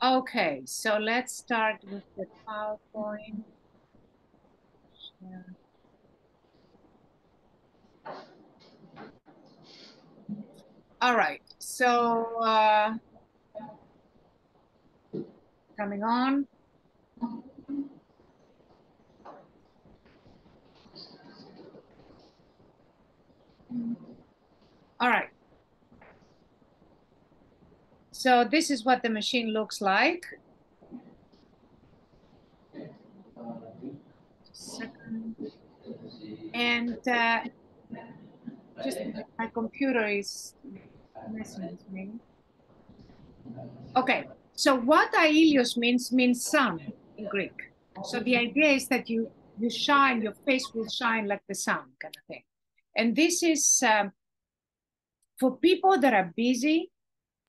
Okay, so let's start with the PowerPoint. Share. All right, so coming on. All right. So this is what the machine looks like. Second. And just my computer is messing with me. Okay, so what aelios means sun in Greek. So the idea is that you shine, your face will shine like the sun kind of thing. And this is for people that are busy,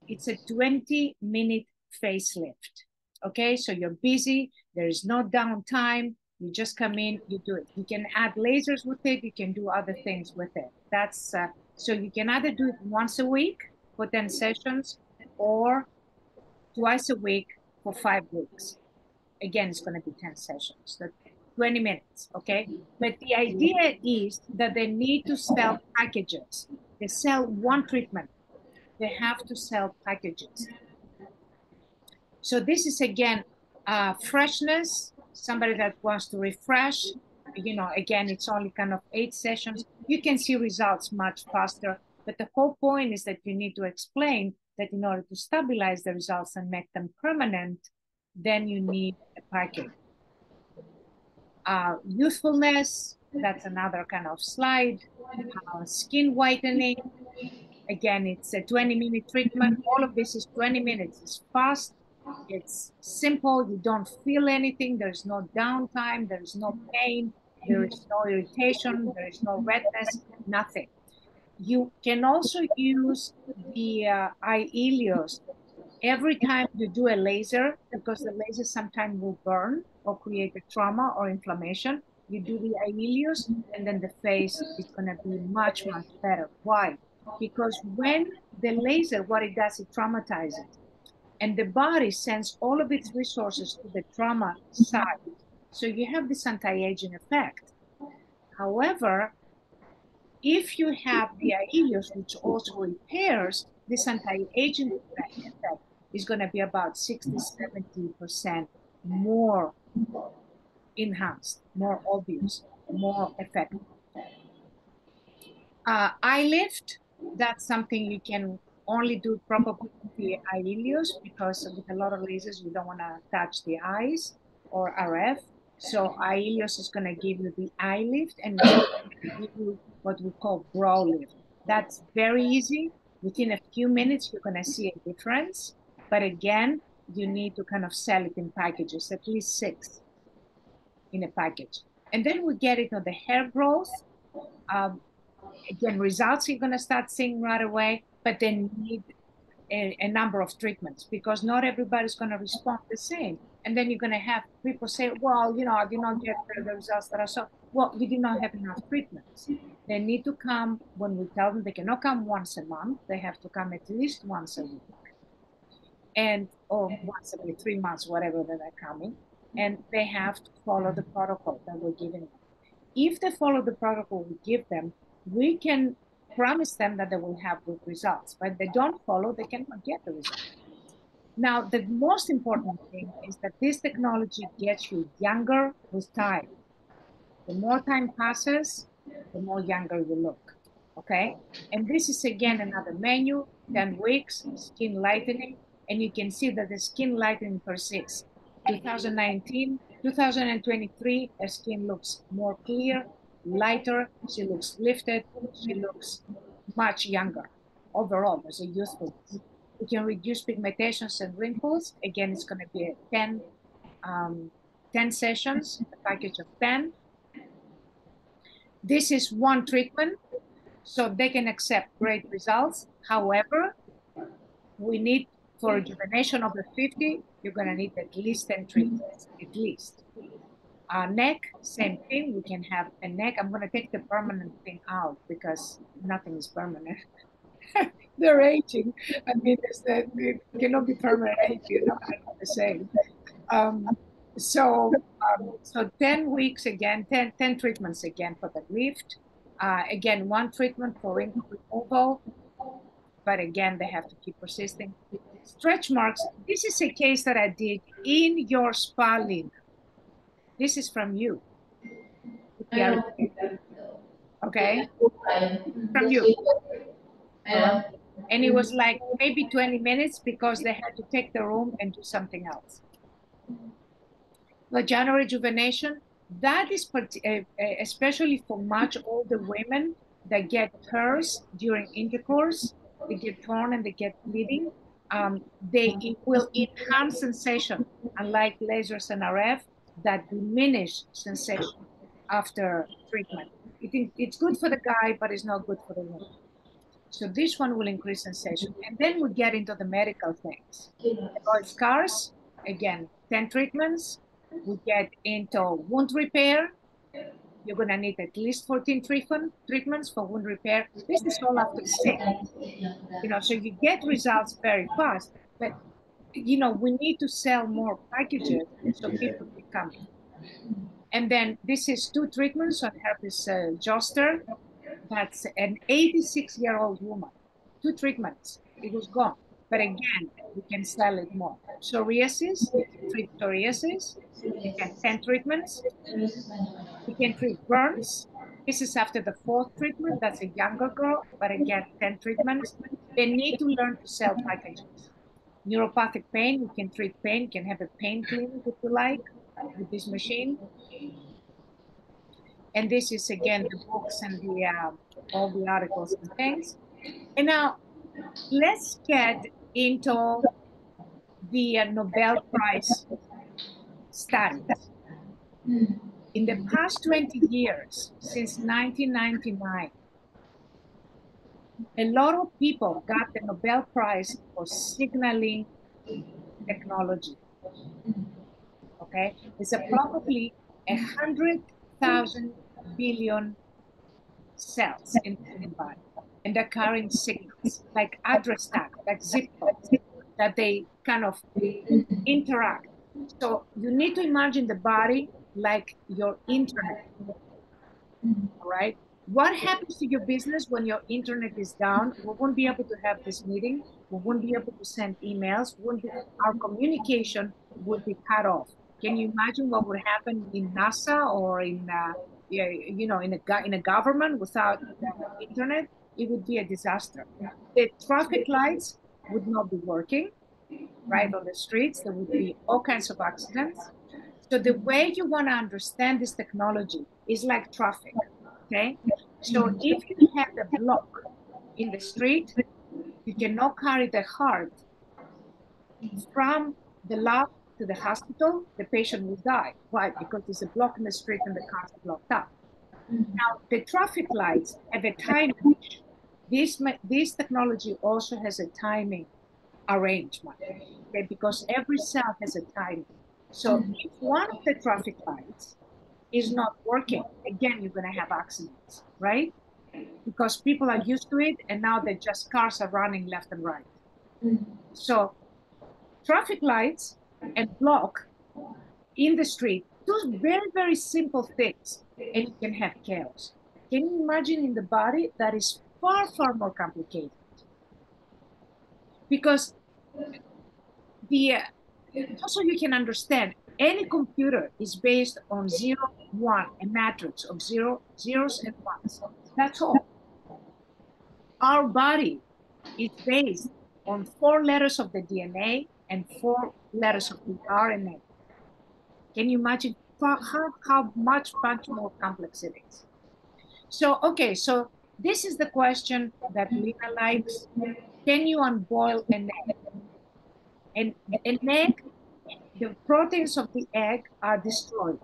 it's a 20-minute facelift. Okay, so you're busy, there is no downtime, you just come in, you do it. You can add lasers with it, you can do other things with it. That's so you can either do it once a week for 10 sessions or twice a week for 5 weeks. Again, it's going to be 10 sessions, so 20 minutes, okay? But the idea is that they need to sell packages. They sell one treatment. They have to sell packages. So this is, again, freshness, somebody that wants to refresh. You know, again, it's only kind of 8 sessions. You can see results much faster. But the whole point is that you need to explain that in order to stabilize the results and make them permanent, then you need a package. Youthfulness, that's another kind of slide. Skin whitening, again, it's a 20-minute treatment. All of this is 20 minutes. It's fast, it's simple, you don't feel anything, there's no downtime, there's no pain, there is no irritation, there is no redness, nothing. You can also use the iLeos every time you do a laser, because the laser sometimes will burn or create a trauma or inflammation. You do the iLeos, and then the face is going to be much, much better. Why? Because when the laser, what it does, it traumatizes. And the body sends all of its resources to the trauma side. So you have this anti-aging effect. However, if you have the iLeos, which also repairs, this anti-aging effect is going to be about 60–70% more enhanced, more obvious, more effective. Eye lift, that's something you can only do probably with the iLeos, because with a lot of lasers, you don't want to touch the eyes or RF. So iLeos is going to give you the eye lift, and give you what we call brow lift. That's very easy. Within a few minutes, you're going to see a difference. But again, you need to kind of sell it in packages, at least 6 in a package. And then we get into the hair growth. Again, results you're going to start seeing right away, but then need a number of treatments, because not everybody's going to respond the same. And then you're going to have people say, well, you know, I did not get the results that I saw. Well, you did not have enough treatments. They need to come when we tell them they cannot come once a month. They have to come at least once a week, and or once every 3 months, whatever that they're coming. And they have to follow the protocol that we're giving them. If they follow the protocol we give them, we can promise them that they will have good results. But if they don't follow, they cannot get the results. Now, the most important thing is that this technology gets you younger with time. The more time passes, the more younger you look, okay? And this is, again, another menu, 10 weeks, skin lightening, and you can see that the skin lightening persists. 2019, 2023, her skin looks more clear, lighter, she looks lifted, she looks much younger. Overall, there's a youthfulness. We can reduce pigmentations and wrinkles. Again, it's going to be a 10 sessions, a package of 10. This is one treatment, so they can accept great results. However, we need, for rejuvenation over 50, you're going to need at least 10 treatments, at least. Neck, same thing. We can have a neck. I'm going to take the permanent thing out because nothing is permanent. they're aging. I mean, it cannot be permanent aging. I'm not the same. Um, so 10 weeks again, 10 treatments again for the lift. Again, one treatment for wrinkle removal, but again, they have to keep persisting. Stretch marks. This is a case that I did in your spa, Lynn. This is from you. Okay, from you. All right. And it was like maybe 20 minutes because they had to take the room and do something else. Vaginal rejuvenation, that is especially for much older women that get tears during intercourse, they get torn and they get bleeding. It will enhance sensation, unlike lasers and RF that diminish sensation after treatment. It's good for the guy, but it's not good for the woman. So this one will increase sensation. And then we get into the medical things. About scars, again, 10 treatments. We get into wound repair. You're going to need at least 14 treatments for wound repair. This is all after 6. So you get results very fast. But, we need to sell more packages so people can come in. And then this is 2 treatments on herpes zoster. That's an 86-year-old woman. 2 treatments. It was gone. But again, we can sell it more. Psoriasis, you can treat psoriasis. You can 10 treatments. You can treat burns. This is after the 4th treatment. That's a younger girl, but again, 10 treatments. They need to learn to sell packages. Neuropathic pain, you can treat pain. You can have a pain clinic if you like with this machine. And this is, again, the books and all the articles and things. And now let's get into the Nobel Prize studies. In the past 20 years, since 1999, a lot of people got the Nobel Prize for signaling technology. Okay? There's probably 100,000 billion cells in the human body, and they're carrying signals like address tags, like zip codes, that they kind of interact. So you need to imagine the body like your internet. All right. What happens to your business when your internet is down? We won't be able to have this meeting. We won't be able to send emails. Our communication would be cut off. Can you imagine what would happen in NASA or in a government without internet? It would be a disaster. The traffic lights would not be working, right, on the streets. There would be all kinds of accidents. So the way you want to understand this technology is like traffic, okay? So if you have a block in the street, you cannot carry the heart from the lab to the hospital, the patient will die. Why? Because there's a block in the street and the car's blocked up. Now, the traffic lights have a timing. This technology also has a timing arrangement, okay? Because every cell has a timing. So if one of the traffic lights is not working, again, you're going to have accidents, right? Because people are used to it, and now cars are running left and right. So traffic lights and block in the street, those very, very simple things, and you can have chaos. Can you imagine in the body that is far, far more complicated? Because just so you can understand, any computer is based on 0, 1, a matrix of zeros and ones. That's all. Our body is based on 4 letters of the DNA and 4 letters of the RNA. Can you imagine how much more complex it is? So, okay, so this is the question that Lina likes. Can you unboil an egg? And an egg, the proteins of the egg are destroyed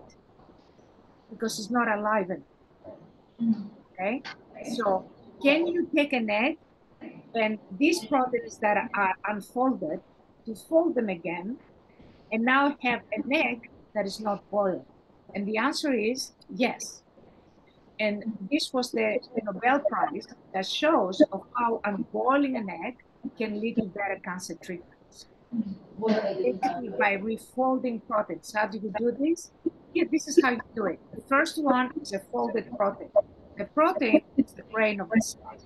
because it's not alive anymore. Okay? So can you take an egg and these proteins that are unfolded, to fold them again, and now have an egg that is not boiled? And the answer is yes. And this was the Nobel Prize that shows of how unboiling an egg can lead to better cancer treatments. Basically, by refolding proteins. How do you do this? Here, this is how you do it. The first one is a folded protein. The protein is the brain of the cell.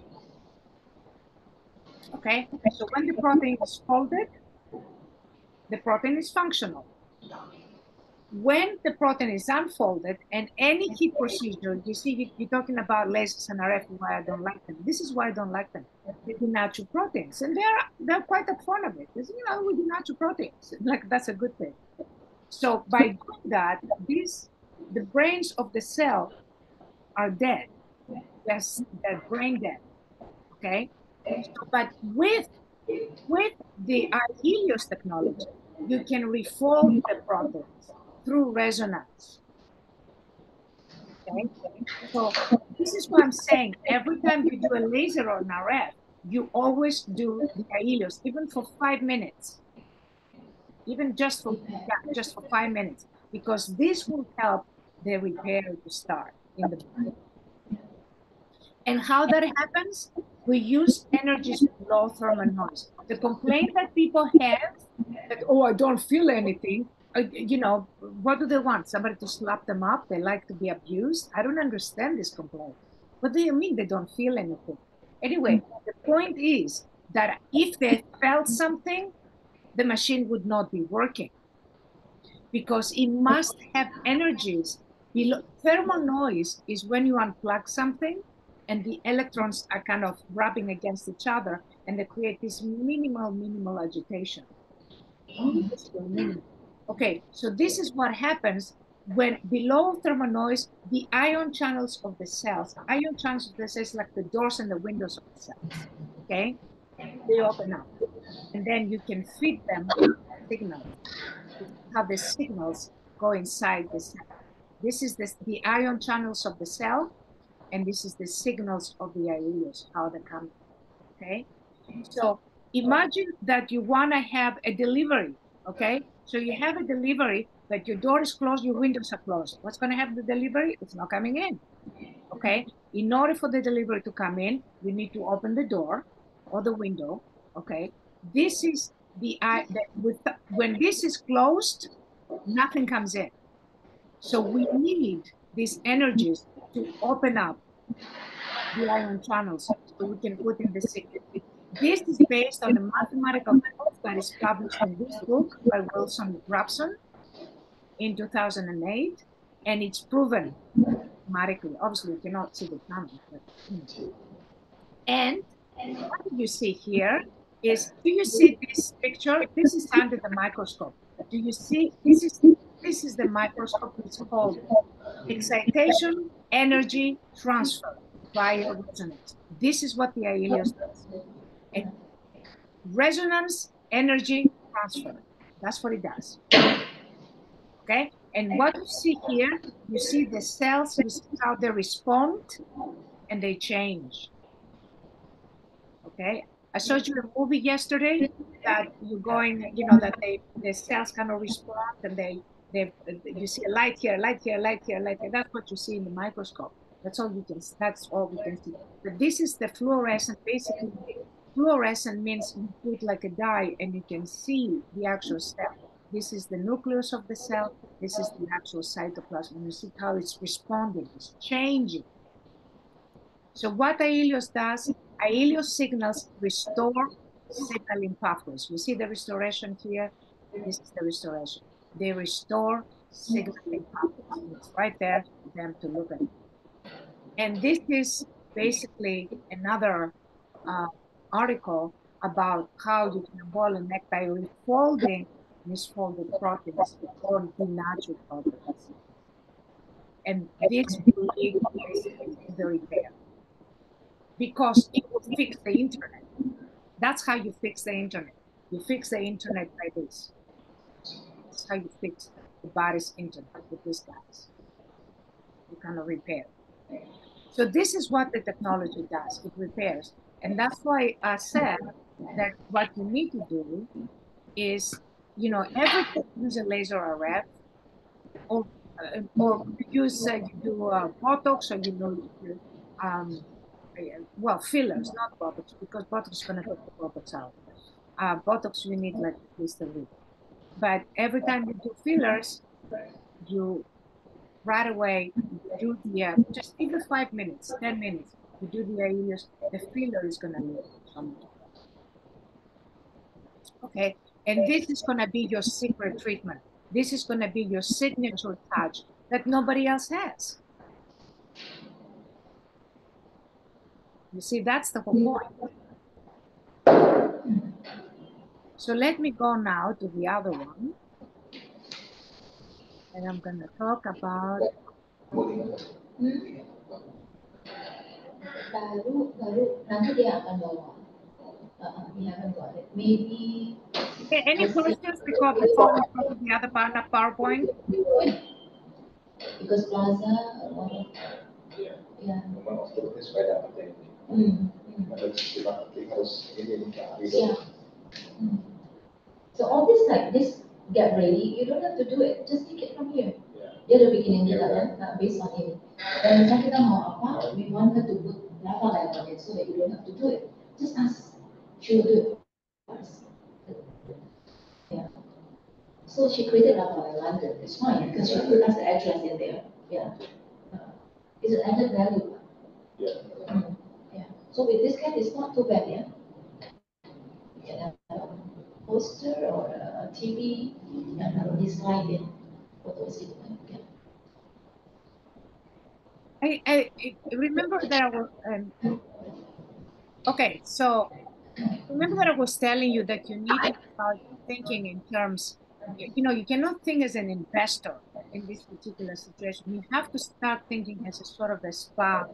Okay, so when the protein is folded, the protein is functional. When the protein is unfolded, and any heat procedure, you see, you're talking about lasers and RF, why I don't like them. This is why I don't like them. They do natural proteins, and they're quite upfront of it. We do natural proteins. Like, that's a good thing. So by doing that, the brains of the cell are dead. They're brain dead. Okay. So, but with the iHelios technology, you can refold the proteins through resonance. Okay. So this is what I'm saying. Every time you do a laser or an RF, you always do the iHelios, even for 5 minutes. Even just for 5 minutes, because this will help the repair to start in the body. And how that happens? We use energies with low thermal noise. The complaint that people have that, oh, I don't feel anything, what do they want? Somebody to slap them up? They like to be abused? I don't understand this complaint. What do you mean they don't feel anything? Anyway, the point is that if they felt something, the machine would not be working, because it must have energies. Thermal noise is when you unplug something and the electrons are kind of rubbing against each other and they create this minimal agitation. Okay, so this is what happens when below thermal noise, the ion channels of the cells, like the doors and the windows of the cells, okay? They open up, and then you can feed them signals. How the signals go inside the cell. This is the ion channels of the cell, and this is the signals of the iHelios, how they come. Okay, so imagine that you want to have a delivery. Okay, so you have a delivery, but your door is closed, your windows are closed. What's going to have the delivery? It's not coming in. Okay, in order for the delivery to come in, you need to open the door or the window. Okay, this is when this is closed, nothing comes in. So we need these energies to open up the ion channels so we can put in the signal. This is based on the mathematical proof that is published in this book by Wilson Grabson in 2008, and it's proven mathematically. Obviously, you cannot see the channel. And what you see here is, do you see this picture? This is under the microscope. Do you see, this is the microscope. It's called excitation energy transfer via resonance. This is what the iHelios does. And resonance energy transfer. That's what it does. Okay. And what you see here, you see the cells, you see how they respond and they change. Okay. I showed you a movie yesterday that you're going, that the cells kind of respond, and you see a light here, light here, light here, light here. That's what you see in the microscope. That's all we can see. But this is the fluorescent. Basically, fluorescent means you put like a dye and you can see the actual cell. This is the nucleus of the cell. This is the actual cytoplasm. You see how it's responding, it's changing. So what iHelios does, iHelios signals restore signaling pathways. We see the restoration here. This is the restoration. They restore signaling pathways. It's right there for them to look at it. And this is basically another article about how you can boil an egg by refolding misfolded proteins or denatured proteins. And this will lead to the repair, because it will fix the internet. That's how you fix the internet. You fix the internet by this. That's how you fix the body's internet with these guys. You kind of repair. So this is what the technology does. It repairs. And that's why I said that what you need to do is, every time you use a laser RF, or or you use you do Botox, or well, fillers, not Botox, because Botox is going to take the Botox out. Botox you need like at least a week. But every time you do fillers, you right away you do the just even 5 minutes, 10 minutes, you do the use, the filler is going to leave so much. Okay, and this is going to be your secret treatment. This is going to be your signature touch that nobody else has. You see, that's the whole point. So let me go now to the other one. And I'm going to talk about. Nanti dia akan bawa. We haven't got it. Maybe. Okay, any questions before we go to the other part of PowerPoint? Because Plaza, yeah. Yeah. So all this like this get ready, you don't have to do it. Just take it from here. Dia ada bikin yang kita kan, based on ini. Dan misalnya kita mau apa, we want her to put berapa level on it so that you don't have to do it. Just ask. She will do it first. Yeah. So she created level in London. It's fine because she put us the address in there. Yeah. It's an added value. Yeah. Yeah. So with this kind, it's not too bad. Yeah. You can have a poster or a TV and have this slide in. What was it? Yeah. I remember that I was, okay, so remember that I was telling you that you need to start thinking in terms, you cannot think as an investor in this particular situation. You have to start thinking as a sort of a spa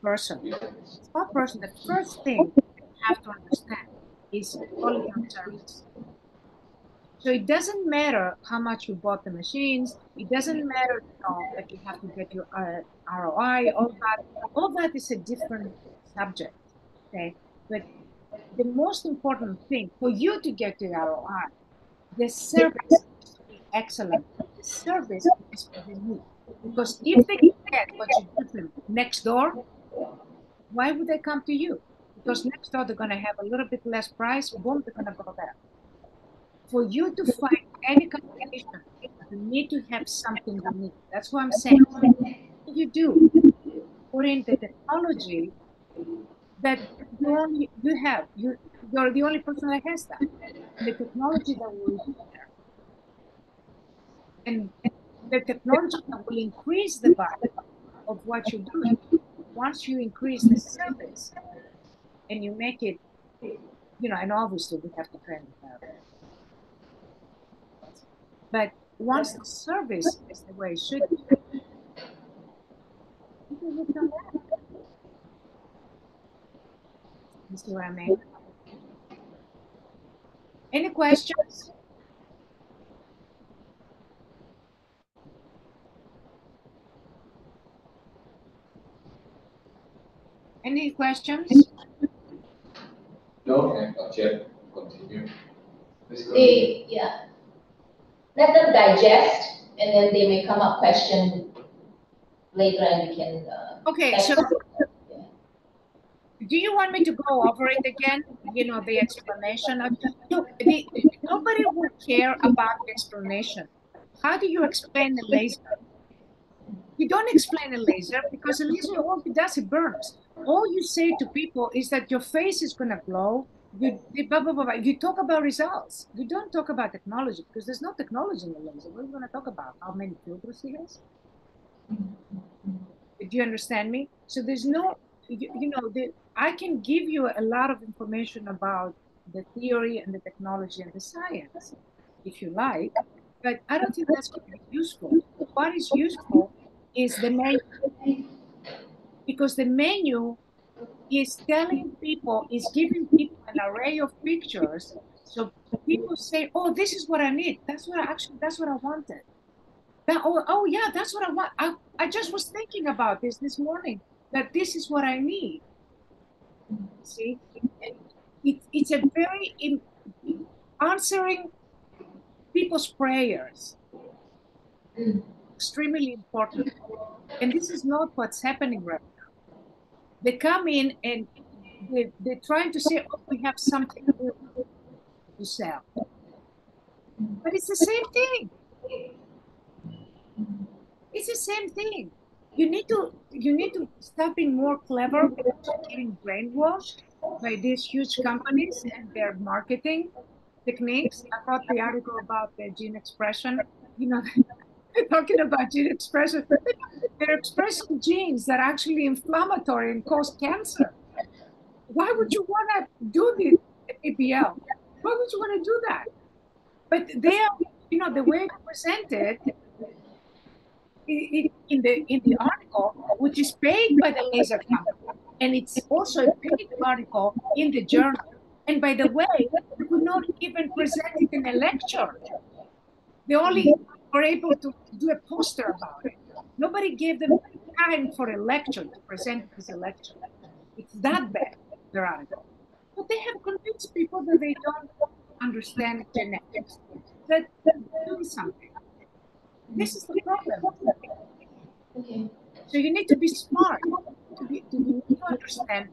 person. Spa person, the first thing you have to understand is quality of service. So it doesn't matter how much you bought the machines. It doesn't matter that you have to get your ROI. All that is a different subject. Okay, but the most important thing for you to get to ROI, the service is to be excellent. The service is for the need. Because if they get what you give them next door, why would they come to you? Because next door they're going to have a little bit less price. Boom, they're going to go there. For you to find any competition, you need to have something unique. That's what I'm saying. You do put in the technology that you're the only person that has that. The technology that will be there. And the technology that will increase the value of what you're doing. Once you increase the service and you make it, and obviously we have to train the therapist. But once the service is the way it should be, people will come back. You see what I mean? Any questions? Any questions? No, not yet. Continue. Yeah. Let them digest, and then they may come up question later, and we can. Okay, so do you want me to go over it again? The explanation. Look, nobody will care about the explanation. How do you explain a laser? You don't explain a laser because a laser, all it does, it burns. All you say to people is that your face is going to glow. Blah, blah, blah, blah. You talk about results. You don't talk about technology because there's no technology in the laser. What are you going to talk about? How many filters he has? Do you understand me? So there's no, I can give you a lot of information about the theory and the technology and the science, if you like, but I don't think that's going to be useful. What is useful is the menu, because the menu is telling people, is giving people an array of pictures. So people say, oh, this is what I need. That's what I wanted. Yeah, that's what I want. I just was thinking about this morning, that this is what I need. See, it's a very answering people's prayers. Extremely important. And this is not what's happening right now. They come in and they're trying to say, oh, we have something new to sell. But it's the same thing. It's the same thing. You need to stop being more clever because you're getting brainwashed by these huge companies and their marketing techniques. I wrote the article about the gene expression. You know, talking about gene expression. They're expressing genes that are actually inflammatory and cause cancer. Why would you want to do the ABL? Why would you want to do that? But they are, you know, the way it's presented in the article, which is paid by the laser company, and it's also a paid article in the journal. And by the way, they could not even present it in a lecture. They only were able to do a poster about it. Nobody gave them time for a lecture to present it as a lecture. It's that bad, their article. But they have convinced people that they don't understand genetics, that they're doing something. This is the problem. Okay. So you need to be smart. You need to understand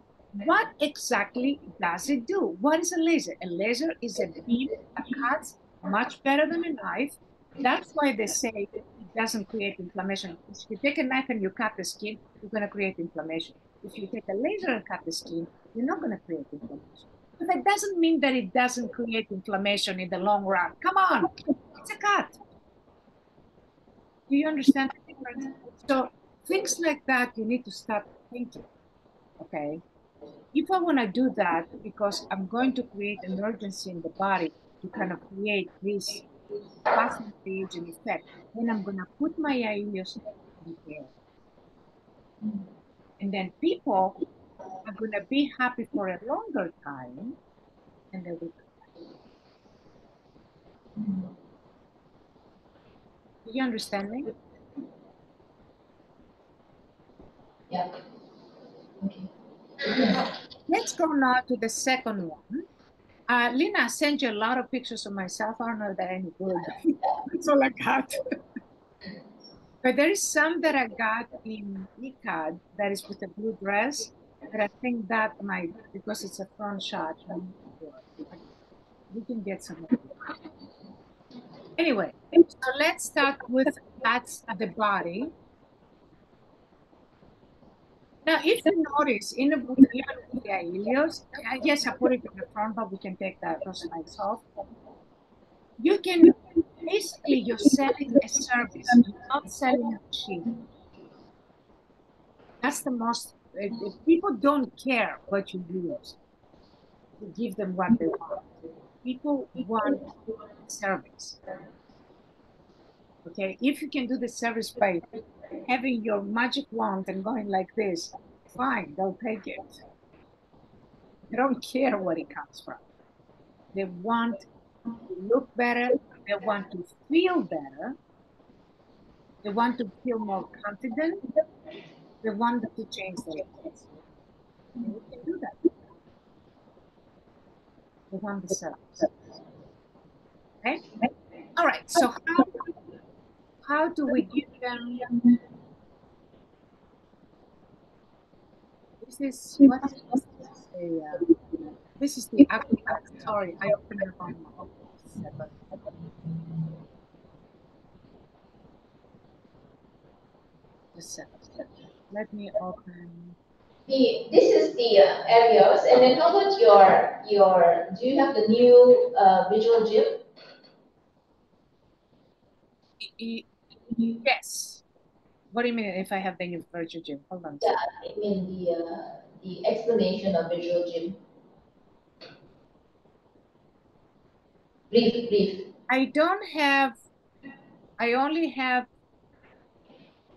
what exactly does it do. What is a laser? A laser is a beam that cuts much better than a knife. That's why they say it doesn't create inflammation. If you take a knife and you cut the skin, you're going to create inflammation. If you take a laser and cut the skin, you're not going to create inflammation. But that doesn't mean that it doesn't create inflammation in the long run. Come on, it's a cut. Do you understand the difference? So things like that, you need to start thinking, okay? If I want to do that because I'm going to create an urgency in the body to kind of create this passing stage and effect, then I'm going to put my ileus in the air. And then people are going to be happy for a longer time and they will. Do you understand me? Yeah. Okay. Let's go now to the second one. Lina, I sent you a lot of pictures of myself. I don't know if they're any good. That's all I got. But there is some that I got in ECAD that is with a blue dress. But I think that might, because it's a front shot, we can get some of it. Anyway, so let's start with that's the body. Now, if you notice, in the book, even with the ileus, yes, I put it in the front, but we can take those slides off. You can, basically, you're selling a service, you're not selling a machine. That's the most, people don't care what you use to give them what they want. People want service. Okay, if you can do the service by having your magic wand and going like this, fine, they'll take it. They don't care where it comes from. They want to look better, they want to feel better, they want to feel more confident, they want to change their lives. And you can do that. They want the service. Okay? All right, so how do we give them? This is what this is the acrobat. Sorry, I opened the wrong one. Just a second. Let me open. This is the areas, and then how about your? Do you have the new visual gym? Yes. What do you mean if I have the new virtual gym? Hold on. Yeah, I mean the explanation of visual gym. Brief. I don't have. I only have.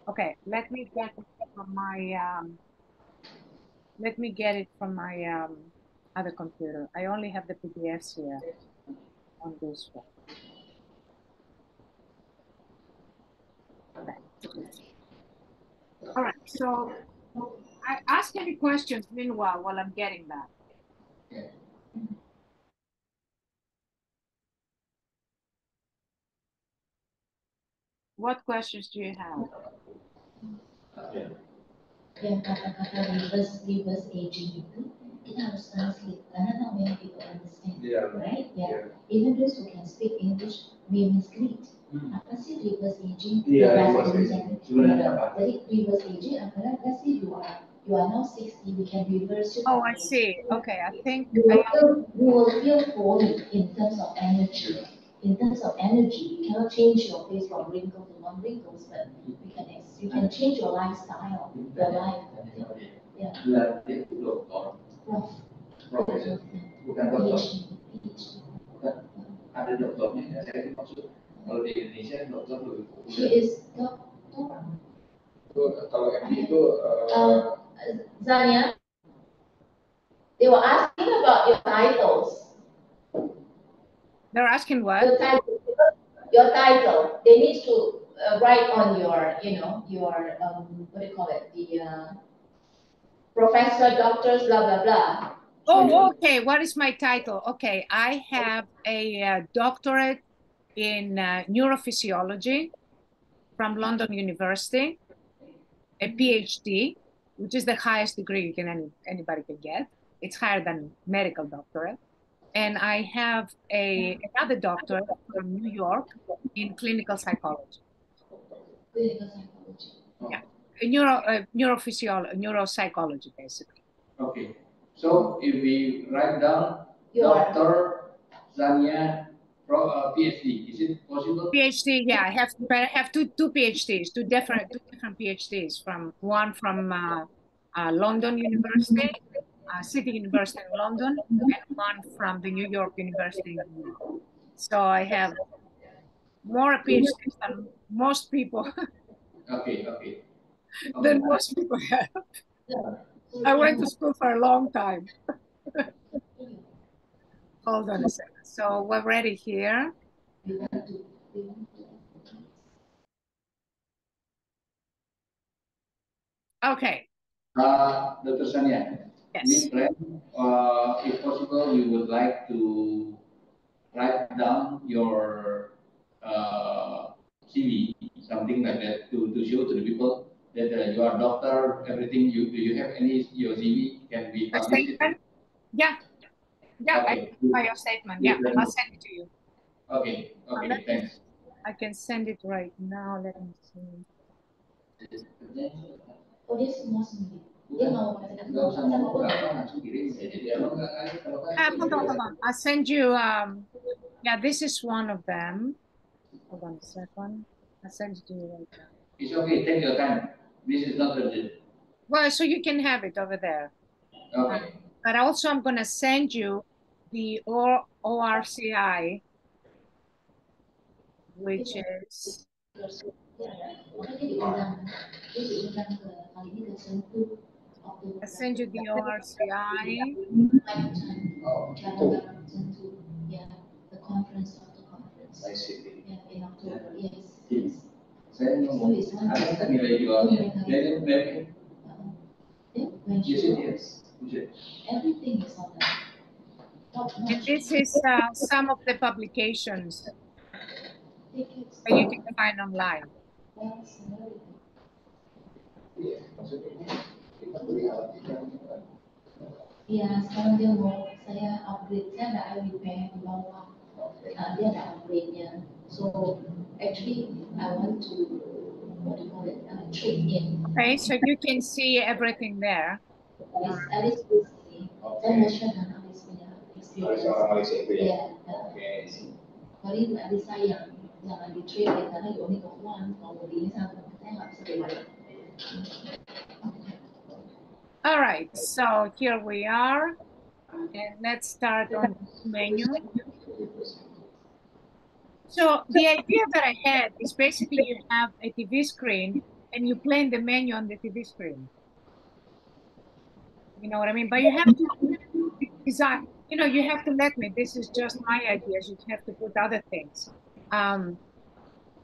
Okay, let me get it from my. Let me get it from my other computer. I only have the PDFs here on this one. Okay. All right. So I ask any questions meanwhile while I'm getting that. What questions do you have? Yang kata-kata reverse aging itu kita harus translate karena not many people understand, right? Yeah. Even those who can speak English may mislead. Apa sih reverse aging? Reverse aging. Jadi reverse aging adalah let's say you are now 60, we can reverse your. Oh, I see. Okay, I think you will feel full in terms of energy. In terms of energy, you cannot change your face from wrinkle to non-wrinkles, but you can change your lifestyle, your life. Yeah. Bukan dokter. Ada dokternya, saya maksud kalau di Indonesia dokter lebih fokus. She is doctor. Kalau MD itu Xanya, they were asking about your titles. they're asking what? Your title. They need to write on your, your what do you call it? The professor, doctors, blah blah blah. Oh, okay. What is my title? Okay, I have a doctorate in neurophysiology from London University, a PhD, which is the highest degree anybody can get. It's higher than medical doctorate. And I have another doctorate from New York in clinical psychology. Clinical psychology. Yeah, neuropsychology, basically. Okay. So if we write down Dr. Xanya PhD, is it possible? PhD, yeah, I have two PhDs, two different PhDs, one from London University, City University in London, and one from the New York University in New York. So I have more PhDs than most people. Okay. Than most people have. I went to school for a long time. Hold on a second. So we're ready here. Okay. Dr. Xanya, yes. We plan, if possible, we would like to write down your CV, something like that, to show to the people that you are a doctor, everything. Do you have any, your CV can be published? Yeah, okay. by your statement. Yeah, I'll send it to you. Okay, thanks. I can send it right now. Let me see. Oh, this is mostly. Hold on. I'll send you. Yeah, this is one of them. Hold on a second. I'll send it to you right now. It's okay. Take your time. This is not urgent. Well, so you can have it over there. Okay. But also, I'm going to send you the ORCI, which is. I send you the ORCI. Yeah, the conference of the conference. I see. Yeah, in October. Yes. Saya ngomong, ada kan nilai jualnya? Dari maybe. Yes. Everything is on the top notch. And this is some of the publications that you can find online. Iya, sekarang dia mau saya upgrade, saya ada repair di bawah. Dia ada upgrade-nya. So actually, I want to what do you call it? Trade in. Okay, so you can see everything there. At least basically, saya mau share dengan Alice punya experience. Yeah. Kalau itu adik saya jangan di trade karena you only got one. Kalau ini saya nggak bisa beli. All right, so here we are, and let's start on this menu. So the idea that I had is basically you have a TV screen and you play the menu on the TV screen. You know what I mean? But you have to design, you have to let me, this is just my ideas, you have to put other things.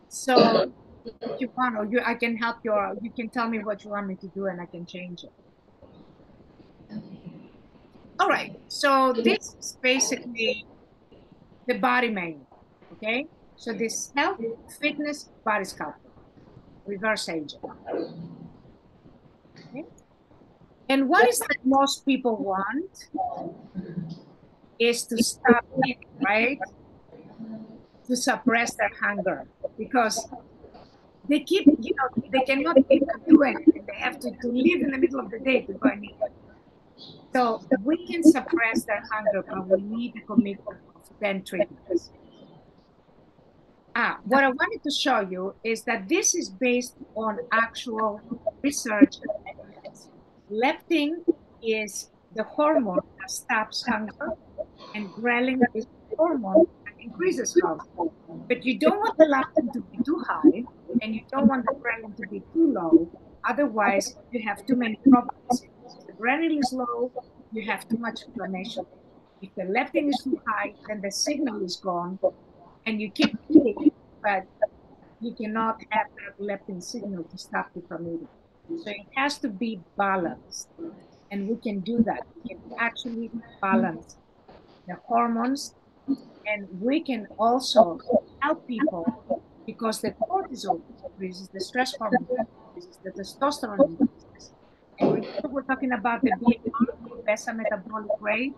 So if you want, or I can help you can tell me what you want me to do and I can change it. All right, so this is basically the body menu, okay? So this health, fitness, body sculpting, reverse aging. Okay. And what is that most people want is to stop eating, right? To suppress their hunger, because they keep, they cannot eat and do anything. They have to live in the middle of the day to go and eat. So we can suppress their hunger, but we need a commitment of 10 treatments. What I wanted to show you is that this is based on actual research and evidence. Leptin is the hormone that stops hunger, and ghrelin is the hormone that increases hunger. But you don't want the leptin to be too high, and you don't want the ghrelin to be too low. Otherwise, you have too many problems. If the ghrelin is low, you have too much inflammation. If the leptin is too high, then the signal is gone, and you keep eating, but you cannot have that leptin signal to stop you from eating. So it has to be balanced, and we can do that. We can actually balance the hormones, and we can also help people because the cortisol increases, the stress hormone increases, the testosterone increases. And remember, we're talking about the BMR, basal metabolic rate.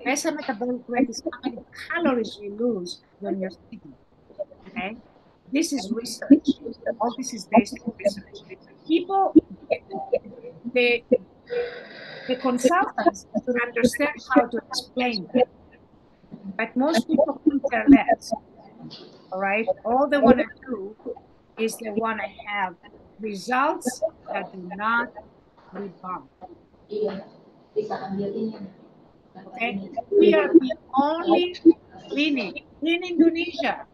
Basal metabolic rate is how many calories you lose when you're eating. Okay, this is research. All this is based on research. People, the consultants should understand how to explain that, but most people could care less. All right, all they want to do is they want to have results that do not rebound. Okay, we are the only clinic in Indonesia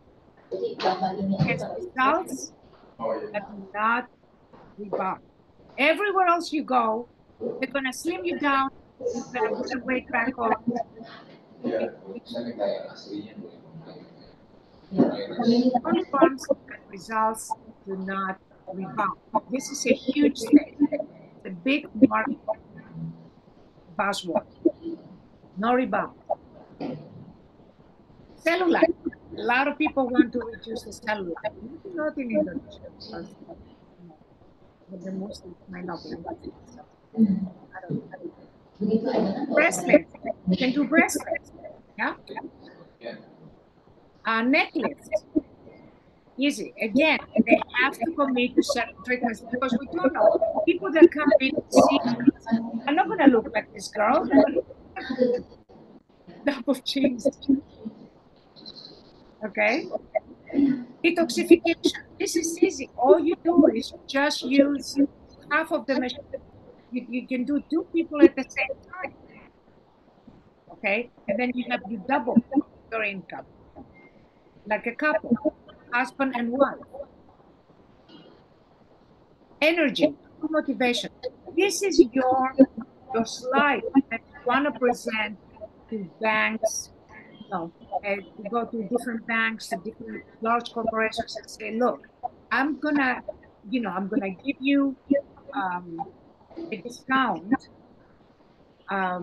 that has results that do not rebound. Everywhere else you go, they're going to slim you down, you're going to put the weight back on. The only ones that results do not rebound. This is a huge thing. It's a big market buzzword. No rebound. Cellulite. A lot of people want to reduce the cellulite. Not in Indonesia, because the Muslims might not like it. So, I don't know. Breast lift. You can do breast lift. Yeah. Neck lift. Easy. Again, they have to commit to certain treatments because we don't know. People that come in to see us are not going to look like this girl. They're going to look like double cheese. Okay. Detoxification. This is easy. All you do is just use half of the machine. You can do 2 people at the same time. Okay. And then you double your income. Like a couple, husband and wife. Energy, motivation. This is your slide that you want to present to banks, to go to different banks, to different large corporations and say, look, I'm gonna give you a discount, a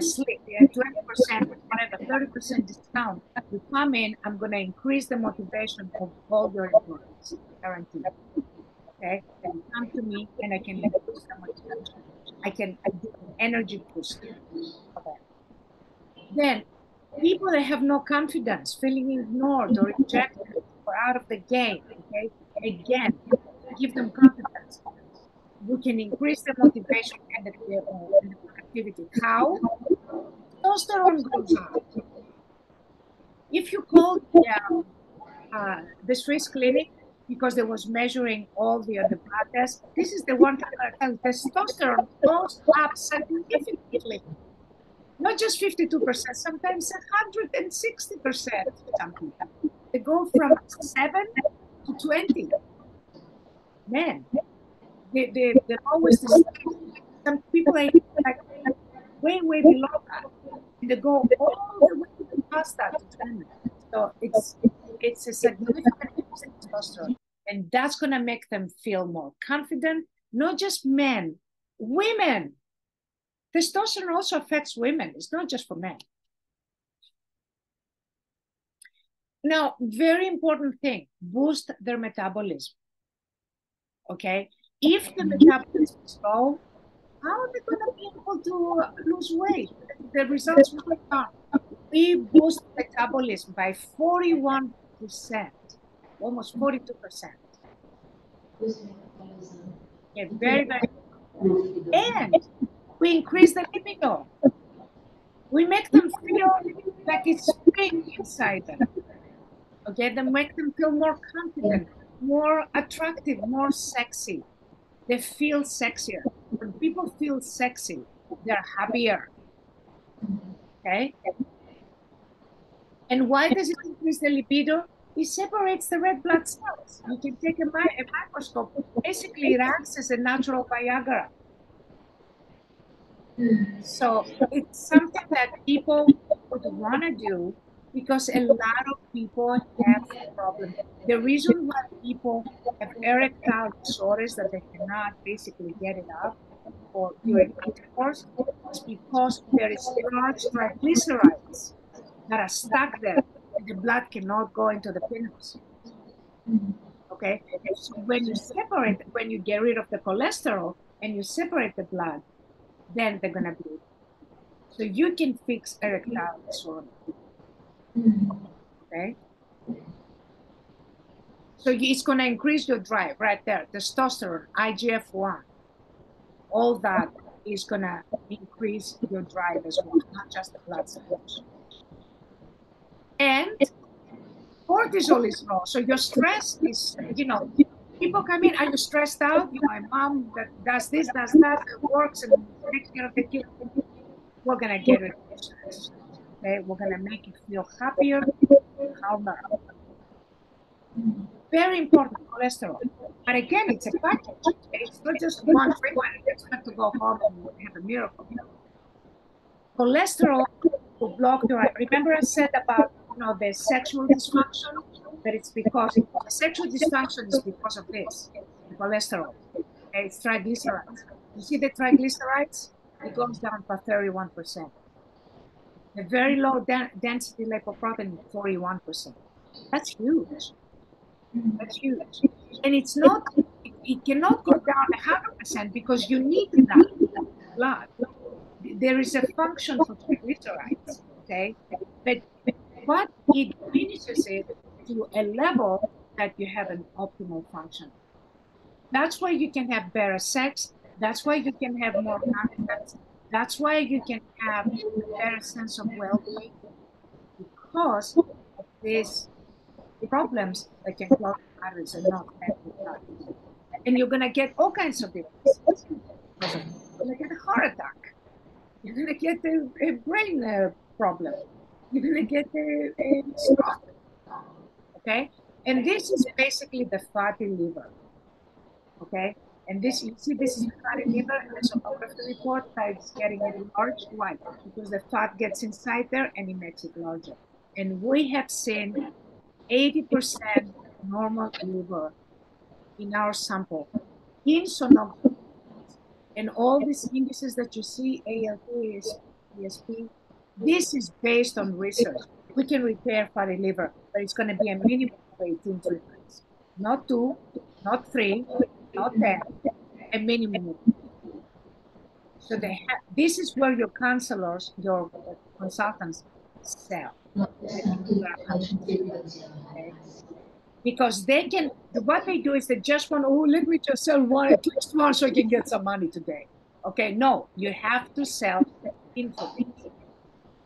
slip, 20%, whatever, 30% discount. You come in, I'm gonna increase the motivation of all your employees, guaranteed. Okay, and come to me and I can boost the motivation. I do an energy boost. Okay. Then people that have no confidence, feeling ignored or rejected or out of the game, okay, again, give them confidence. We can increase the motivation and the productivity. How? Testosterone goes up. If you call the Swiss clinic, because they was measuring all the other blood tests, this is the one that testosterone goes up significantly. Not just 52%, sometimes 160%. Some people. They go from 7 to 20. Man, the lowest is some people are like way below that. And they go all the way past that to 20. So it's a significant testosterone. And that's going to make them feel more confident, not just men, women. Testosterone also affects women. It's not just for men. Now, very important thing, boost their metabolism. Okay, if the metabolism is low, how are they going to be able to lose weight? The results will come. We boost metabolism by 41%, almost 42%. Yeah, very, very. And we increase the libido. We make them feel like it's spring inside them. Okay, they make them feel more confident, more attractive, more sexy. They feel sexier. When people feel sexy, they're happier. Okay? And why does it increase the libido? It separates the red blood cells. You can take a microscope. Basically, it acts as a natural Viagra. So it's something that people would want to do because a lot of people have problems. The reason why people have erectile disorders that they cannot basically get it up or during intercourse is because there is large triglycerides that are stuck there and the blood cannot go into the penis. Okay, so when you separate, when you get rid of the cholesterol and you separate the blood, then they're gonna be. So you can fix erectile disorder. Okay. So it's gonna increase your drive right there. Testosterone, IGF-1, all that is gonna increase your drive as well, not just the blood circulation. And cortisol is low. So your stress is, people come in, are you stressed out? My mom that does this, does that, works and takes care of the kids. We're gonna get rid of the stress. Okay, we're gonna make you feel happier, calmer. Very important, cholesterol. But again, it's a package. Okay? It's not just one treatment and you expect to go home and have a miracle. Cholesterol will block your. Remember I said about the sexual dysfunction? That it's because the sexual dysfunction is because of this, the cholesterol. Okay? It's triglycerides. You see the triglycerides? It goes down by 31%. The very low density lipoprotein is 41%. That's huge. That's huge. And it's not, it cannot go down 100% because you need that blood. There is a function for triglycerides, okay? But it diminishes it to a level that you have an optimal function. That's why you can have better sex. That's why you can have more confidence. That's why you can have a better sense of well-being because of these problems that can clog arteries and not have the blood. And you're gonna get all kinds of diseases. You're gonna get a heart attack. You're gonna get a brain problem. You're gonna get a stroke. Okay, and this is basically the fatty liver. Okay, and this you see, this is the fatty liver, and the sonography report is getting it large. Why? Because the fat gets inside there and it makes it larger. And we have seen 80% normal liver in our sample in sonography. And all these indices that you see, ALT, ESP, this is based on research. We can repair fatty liver, but it's going to be a minimum of 18 treatments. Not 2, not 3, not 10, a minimum of 18. So this is where your counselors, your consultants sell. Okay? Because they can, what they do is they just want, let me just sell one, at least one so I can get some money today. Okay, no, you have to sell information.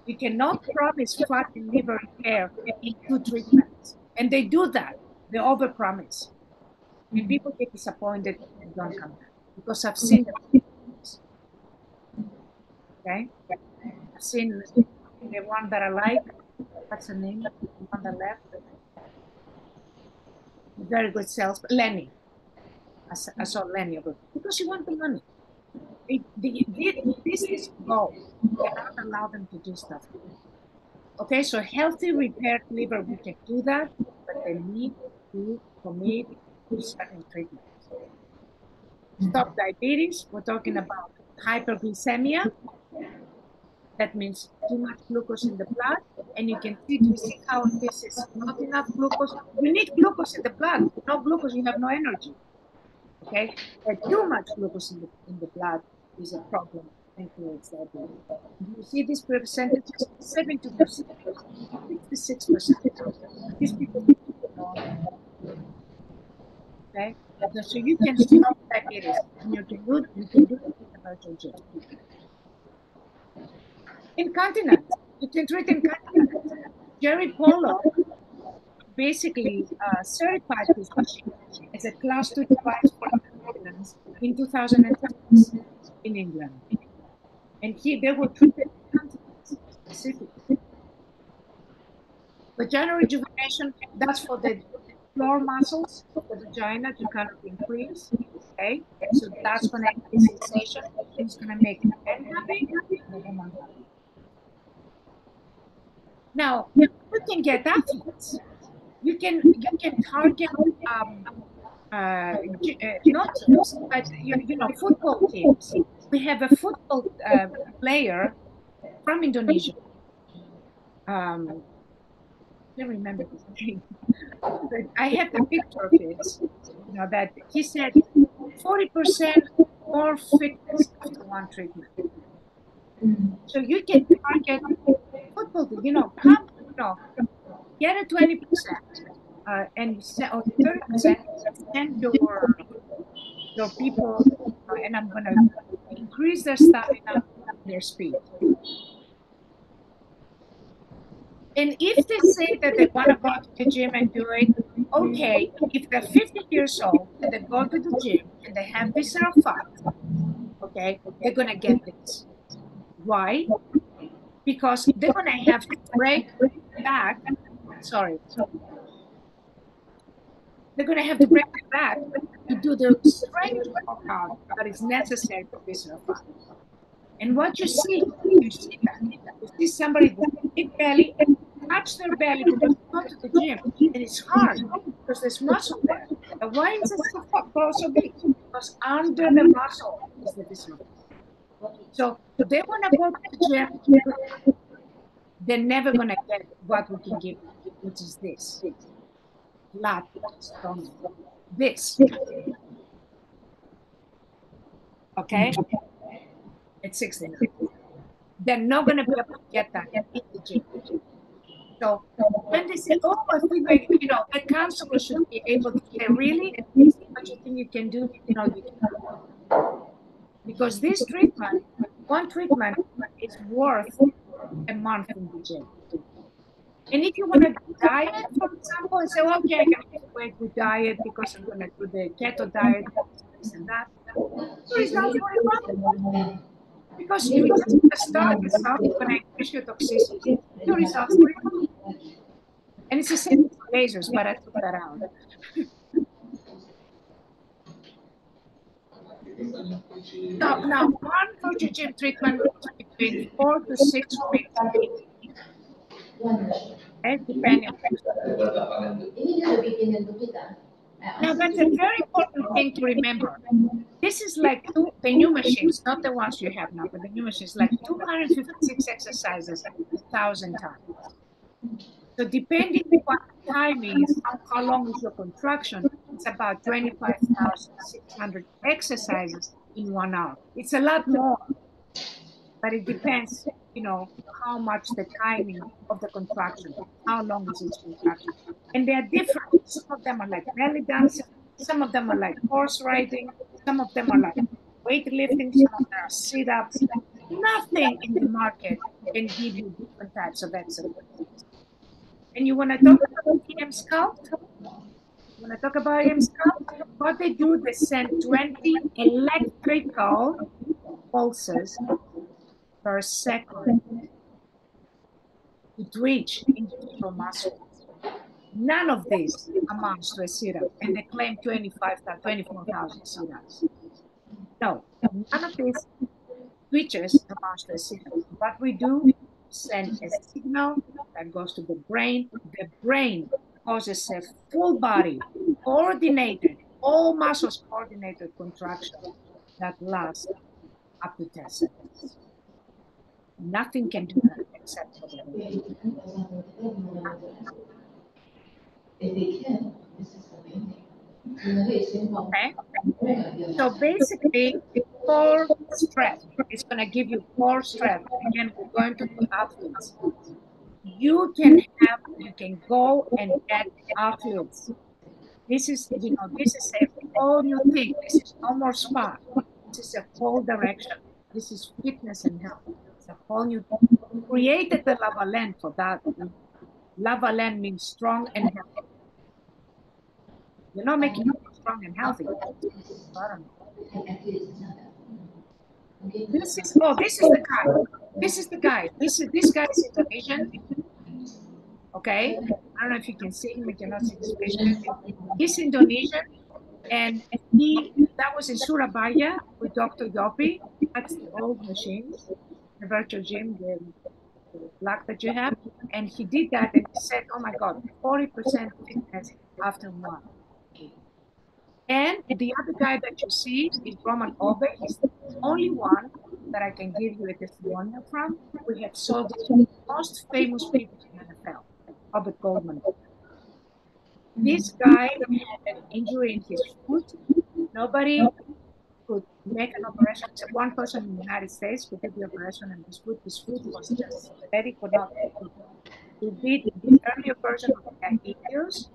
You cannot promise fatty liver repair in 2 treatments. And they do that. They overpromise. And people get disappointed and don't come back. Because I've seen them. Okay? I've seen the one that I like. What's her name? On the left. Very good sales. Lenny. I saw Lenny because she wants the money. This is goal. You cannot allow them to do stuff. Okay, so healthy repaired liver, we can do that, but they need to commit to certain treatments. Stop diabetes, we're talking about hyperglycemia. That means too much glucose in the blood, and you can see how this is not enough glucose. You need glucose in the blood. No glucose, you have no energy. Okay, but too much glucose in the blood is a problem and creates diabetes. You see these percentages: 70%, 66%. These people don't. Okay, so you can stop diabetes, and you can do it with emergency. Incontinence, you can treat incontinence. Dr Pollock basically certified this machine as a class 2 device for incontinence in 2006 in England. And they were treated incontinence specifically. Vaginal rejuvenation, that's for the floor muscles of the vagina to kind of increase. Okay, so that's going to increase sensation. It's going to make men happy and the woman happy. Now, you can get athletes. You can target not teams, but football teams. We have a football player from Indonesia. I can't remember his name, but I have the picture of his. That he said 40% more fitness after one treatment. So you can target football. Get a 20%. And or 30% send your people, and I'm going to increase their stamina, their speed. And if they say that they want to go to the gym and do it, okay. If they're 50 years old and they go to the gym and they have visceral fat, okay, they're going to get this. Why? Because they're going to have to break back. They're going to have to break it back to do the strength workout that is necessary for visceral fat. And what you see that. You see somebody with a big belly, touch their belly because you go to the gym, and it's hard because there's muscle there. And why is it so big? Because under the muscle is the visceral fat. So if they want to go to the gym, they're never going to get what we can give them, which is this. Flat, strong. This. Okay? It's 60. They're not going to be able to get that in the gym. So when they say, oh, I think a counselor should be able to say, really? Is this what you think you can do? You can. Because this treatment, one treatment is worth a month in the gym. And if you want to diet, for example, and say, well, okay, I can wait with diet because I'm going to do the keto diet, this and that. The results for a month. Because you just start the stuff, you're going to increase your toxicity. The results for a month. And it's the same with lasers, but I took that out. Now, one Fuji gym treatment is between 4 to 6 weeks. Depending on now, that's a very important thing to remember. This is like the new machines, not the ones you have now, but the new machines, like 256 exercises 1,000 times. So depending on what the time is, how long is your contraction, it's about 25,600 exercises in 1 hour. It's a lot more, but it depends, how much the timing of the contraction, how long is each contraction. And they are different. Some of them are like belly dancing, some of them are like horse riding, some of them are like weightlifting, some of them are sit-ups. Nothing in the market can give you different types of exercises. And you want to talk about EM Sculpt? You want to talk about EM Sculpt? What they do, they send 20 electrical pulses per second to twitch individual muscles. None of this amounts to a sit-up, and they claim 24,000 sit-ups. No, none of this twitches amounts to a sit-up. What we do, send a signal that goes to the brain. The brain causes a full body, coordinated, all muscles coordinated contraction that lasts up to 10 seconds. Nothing can do that except for the body. If they can, this is amazing. Okay? So basically, core strength is going to give you core strength. Again, we're going to the athletes. You can go and get athletes. This is, this is a whole new thing. This is no more spa. This is a whole direction. This is fitness and health. It's a whole new thing. We created the Lavaland for that. Lavaland means strong and healthy. You're not making you strong and healthy. I don't know. This is the guy. This is the guy. This guy is Indonesian. Okay. I don't know if you can see him. You cannot see his face. He's Indonesian, and that was in Surabaya with Dr. Yopi. That's the old machines, the virtual gym, the black that you have. And he did that, and he said, "Oh my God, 40% fitness after one." And the other guy that you see is Roman Obe. He's the only one that I can give you a testimonial from. We have sold it to the most famous people in NFL, Robert Goldman. This guy had an injury in his foot. Nobody could make an operation except one person in the United States could do the operation on his foot. His foot was just ready, could not. We did the earlier version of the Icarus,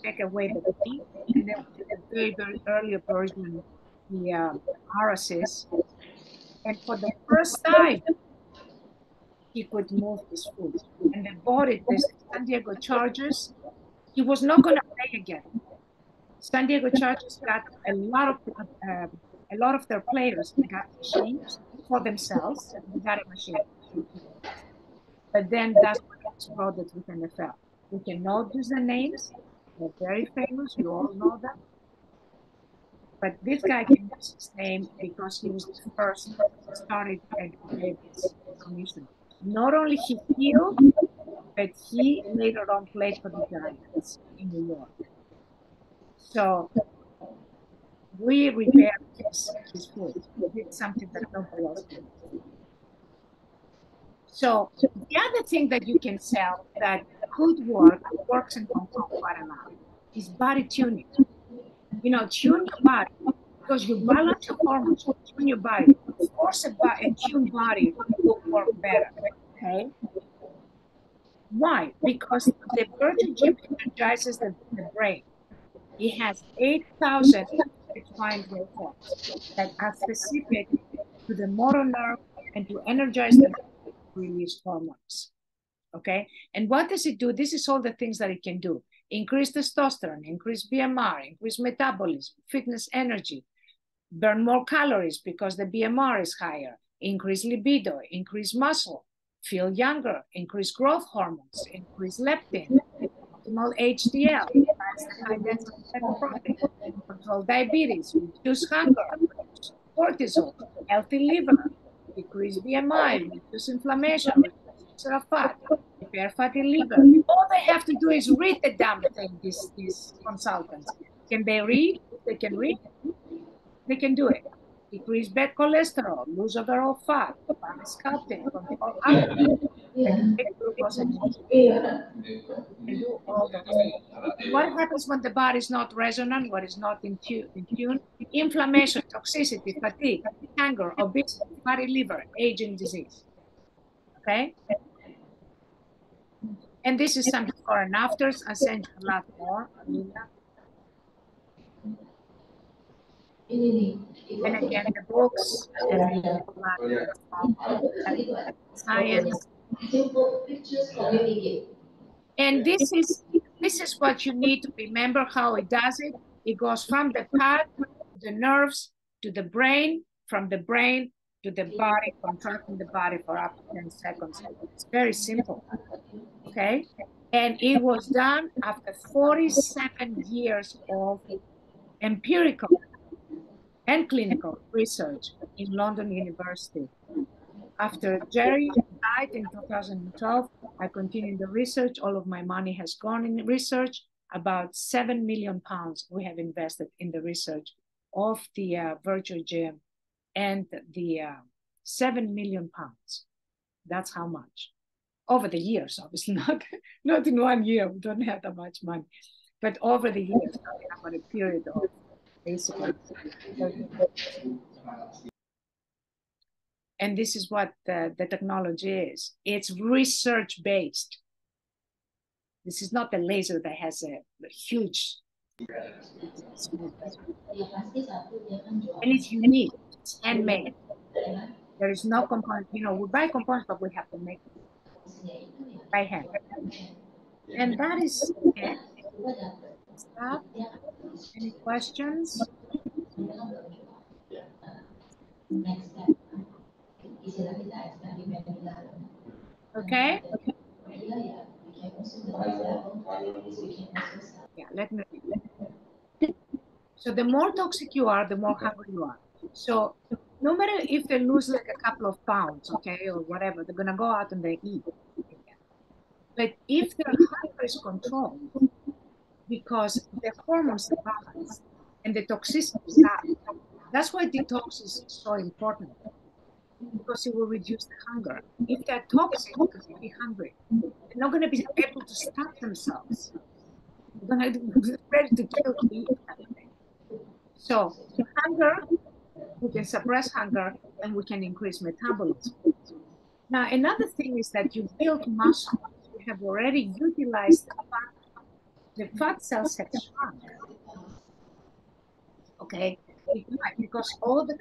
take away the feet, and then we did the very, very earlier version, the RSS. And for the first time, he could move his foot. And they bought it. The San Diego Chargers, he was not going to play again. San Diego Chargers got a lot of their players. They got machines for themselves. They got a machine. But then that's what exploded with NFL. We cannot use the names. They're very famous. You all know them. But this guy can use his name because he was the first that started and gave this commission. Not only he healed, but he later on played for the Giants in New York. So we repaired his foot. We did something that nobody else did. So the other thing that you can sell that could works in Hong Kong quite a lot, is body tuning. Tune your body, because you balance your hormones, you tune your body. Of course, a tuned body will work better, okay? Why? Because the virtual gym energizes the brain. It has 8,000 defined waveforms that are specific to the motor nerve and to energize the release hormones. Okay, and what does it do? This is all the things that it can do: increase testosterone, increase BMR, increase metabolism, fitness, energy, burn more calories because the BMR is higher, increase libido, increase muscle, feel younger, increase growth hormones, increase leptin, optimal HDL, high density protein, control diabetes, reduce hunger, reduce cortisol, healthy liver, decrease BMI, reduce inflammation, reduce visceral fat, repair fatty liver. All they have to do is read the damn thing, these consultants. Can they read? If they can read, they can do it. Decrease bad cholesterol, lose overall fat, sculpting, control appetite, glucose and do all those things. What happens when the body is not resonant, what is not in tune? Inflammation, toxicity, fatigue, hunger, obesity, fatty liver, aging disease. Okay? And this is some before and afters. I'll send you a lot more, Alina. And again, the books, science. And this is what you need to remember how it does it. It goes from the pad to the nerves to the brain, from the brain to the body, contracting the body for up to 10 seconds. It's very simple, okay? And it was done after 47 years of empirical and clinical research in London University. After Jerry died in 2012, I continued the research. All of my money has gone in research. About 7 million pounds we have invested in the research of the virtual gym, and the 7 million pounds. That's how much. Over the years, obviously, not in 1 year. We don't have that much money. But over the years, over a period of basically 30 years. And this is what the technology is. It's research-based. This is not a laser that has a huge... And it's unique. It's handmade. There is no component. You know, we buy components, but we have to make it by hand. And that is it. Stop. Any questions? Okay. Yeah, let me. So the more toxic you are, the more hungry you are. So no matter if they lose like a couple of pounds, okay, or whatever, they're gonna go out and they eat. But if their hunger is controlled, because the hormones are balanced and the toxicity is up, that's why detox is so important, because it will reduce the hunger. If they're toxic because they'll be hungry, they're not going to be able to stop themselves. They're going to be ready to kill to eat. So hunger, we can suppress hunger and we can increase metabolism. Now, another thing is that you build muscle. You have already utilized the fat cells have shrunk. Okay, because all the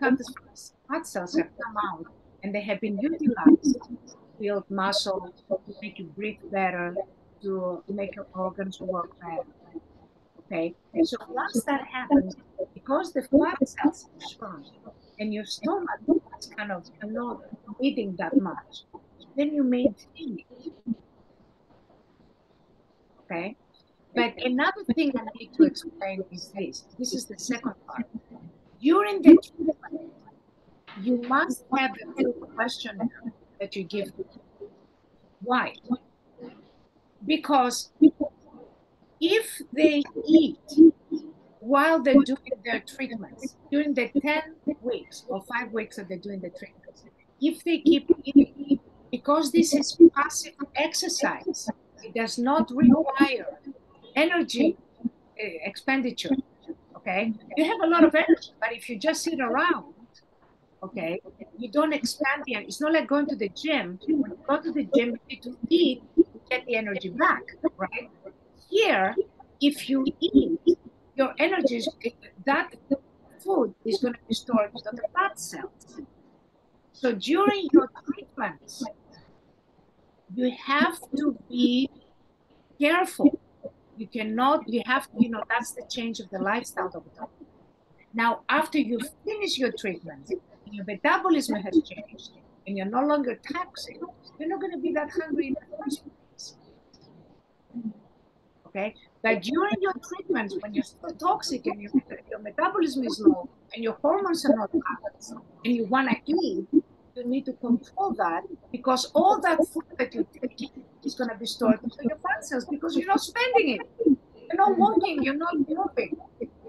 fat cells have come out and they have been utilized to build muscle, to make you breathe better, to make your organs work better. Okay, so once that happens, because the fat cells have shrunk and your stomach is kind of not eating that much, then you maintain it. Okay. But another thing I need to explain is this. This is the second part. During the treatment, you must have a full questionnaire that you give. Why? Because if they eat while they're doing their treatments, during the 10 weeks or 5 weeks that they're doing the treatments, if they keep eating, because this is passive exercise, it does not require energy expenditure. Okay, you have a lot of energy, but if you just sit around, okay, you don't expand the energy. It's not like going to the gym. When you go to the gym, you need to eat to get the energy back, right? Here, if you eat, your energy, that food is going to be stored in the fat cells. So during your treatments, you have to be careful. You cannot, you have, you know, that's the change of the lifestyle of it. Now, after you finish your treatment, your metabolism has changed, and you're no longer toxic, you're not going to be that hungry in the first place. Okay? But during your treatments, when you're still toxic and your metabolism is low and your hormones are not balanced and you want to eat, you need to control that, because all that food that you're taking is going to be stored into your fat cells because you're not spending it. You're not walking, you're not moving.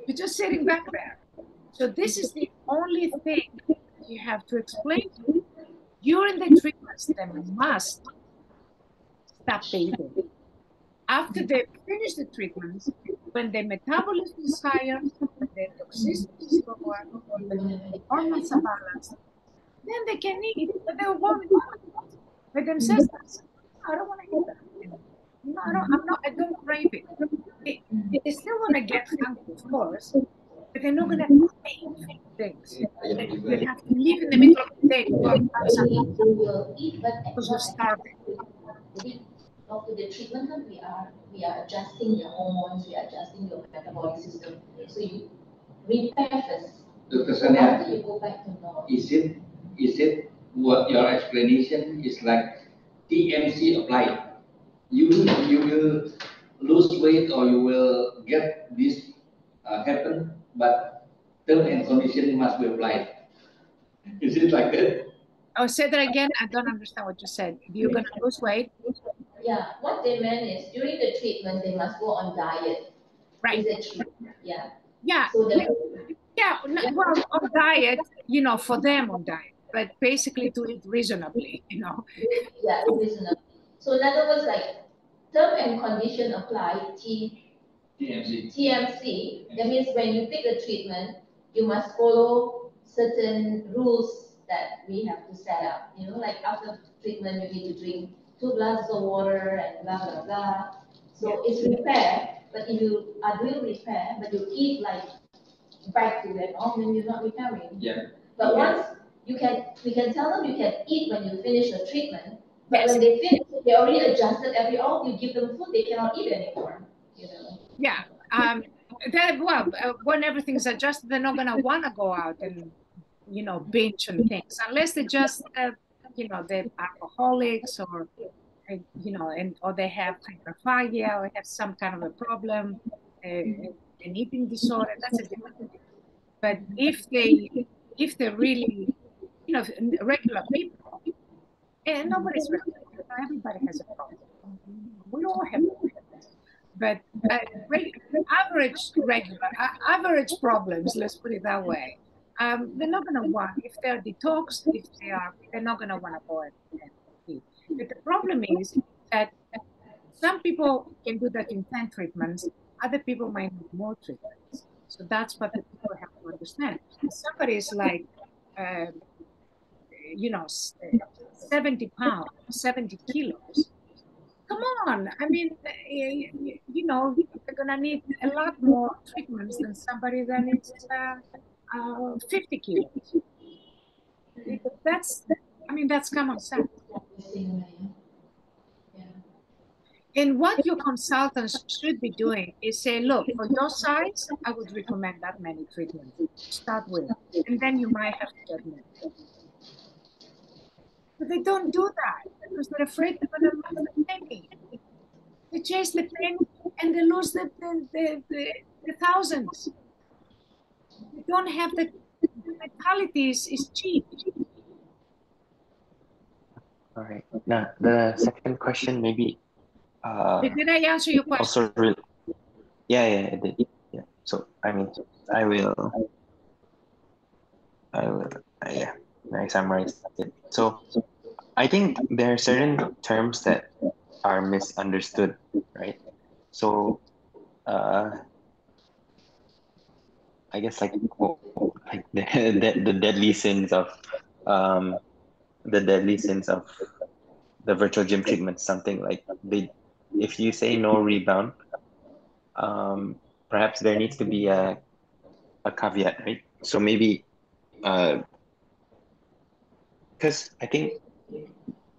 You're just sitting back there. So this is the only thing you have to explain to them. During the treatments, they must stop eating. After they finish the treatments, when the metabolism is higher, when the toxicity is lower, when the hormones are balanced, then they can eat, but they won't eat by themselves. I don't want to eat that. No, I don't crave it. They still want to get hungry, of course, but they're not going to crave things. You have to live in the middle of the day to go and find something because you're starving. After the treatment, we are adjusting your hormones, we are adjusting your metabolic system. So you repair first. Dr. Xanya, after you go back to normal. Is it what your explanation is like TMC applied? You will lose weight or you will get this happen, but term and condition must be applied. Is it like that? Oh, say that again. I don't understand what you said. You're going to lose weight? Yeah, what they meant is during the treatment, they must go on diet. Right. Is it true? Yeah. Yeah. So yeah, well, on diet, you know, for them on diet. but basically to eat reasonably, you know. Yeah, reasonably. So in other words, like term and condition apply, TMC, that means when you take the treatment, you must follow certain rules that we have to set up. You know, like after treatment, you need to drink 2 glasses of water and blah, blah, blah. So it's repair, but if you are doing repair, but you eat like back to that, then you're not repairing. Yeah. But once we can tell them you can eat when you finish the treatment, but Yes. when they finish, they already adjusted you give them food, they cannot eat anymore. You know. Yeah. When everything's adjusted, they're not gonna want to go out and, you know, binge on things unless they just, you know, they're alcoholics or, you know, or they have hyperphagia or have some kind of a problem, an eating disorder. That's a different thing. But if they're really, you know, regular people, and nobody's regular, everybody has a problem. We all have problems. But average problems, let's put it that way, they're not going to want, if they're detoxed, they're not going to want to go and eat. But the problem is that some people can do that in 10 treatments, other people might need more treatments. So that's what the people have to understand. If somebody is like, you know, 70 pounds, 70 kilos, come on. I mean, you know, they're going to need a lot more treatments than somebody that needs 50 kilos. That's common sense. And what your consultants should be doing is say, look, for your size, I would recommend that many treatments to start with. And then you might have to get more. But they don't do that because they're afraid they're going to lose the penny. They chase the penny and they lose the thousands. They don't have the mentality is cheap. All right. Now, the second question maybe. Did I answer your question? Also, yeah, I did. Yeah. So, I mean, I summarized it. So, I think there are certain terms that are misunderstood, right? So, I guess like the deadly sins of the virtual gym treatment, something like if you say no rebound, perhaps there needs to be a caveat, right? So maybe because I think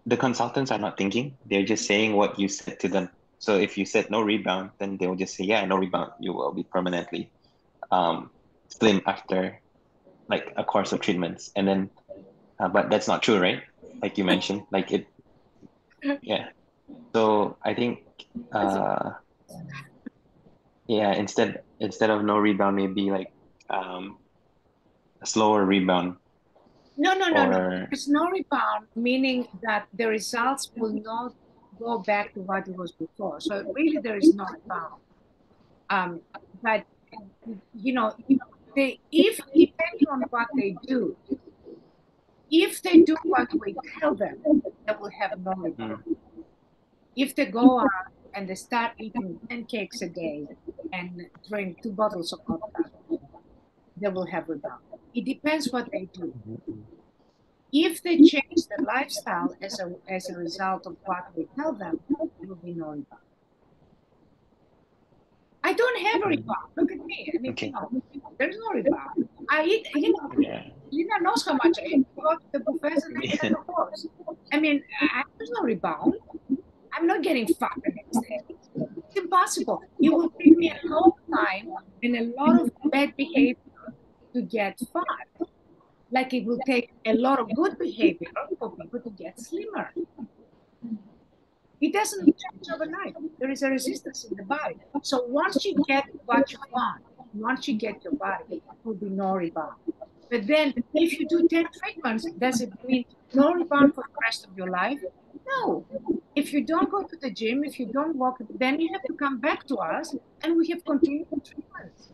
the consultants are not thinking, they're just saying what you said to them. So if you said no rebound, then they'll just say, yeah, no rebound, you will be permanently slim after like a course of treatments. And then but that's not true, right? Like you mentioned, like it yeah. So I think instead of no rebound, maybe like a slower rebound. No. There's no rebound, meaning that the results will not go back to what it was before. So really there is no rebound. But you know, if depending on what they do, if they do what we tell them, they will have no rebound. If they go out and they start eating 10 cakes a day and drink 2 bottles of vodka, they will have rebound. It depends what they do. If they change their lifestyle as a result of what we tell them, there will be no rebound. I don't have a rebound. Look at me. I mean, you know, there's no rebound. I eat, you know, Lina knows how much I eat. I go to the buffets and I eat the course. I mean, there's no rebound. I'm not getting fat the next day. It's impossible. It will take me a long time and a lot of bad behavior to get fat. Like it will take a lot of good behavior for people to get slimmer. It doesn't change overnight. There is a resistance in the body. So once you get what you want, once you get your body, there will be no rebound. But then if you do 10 treatments, does it mean no rebound for the rest of your life? No. If you don't go to the gym, if you don't walk, then you have to come back to us and we have continued treatments.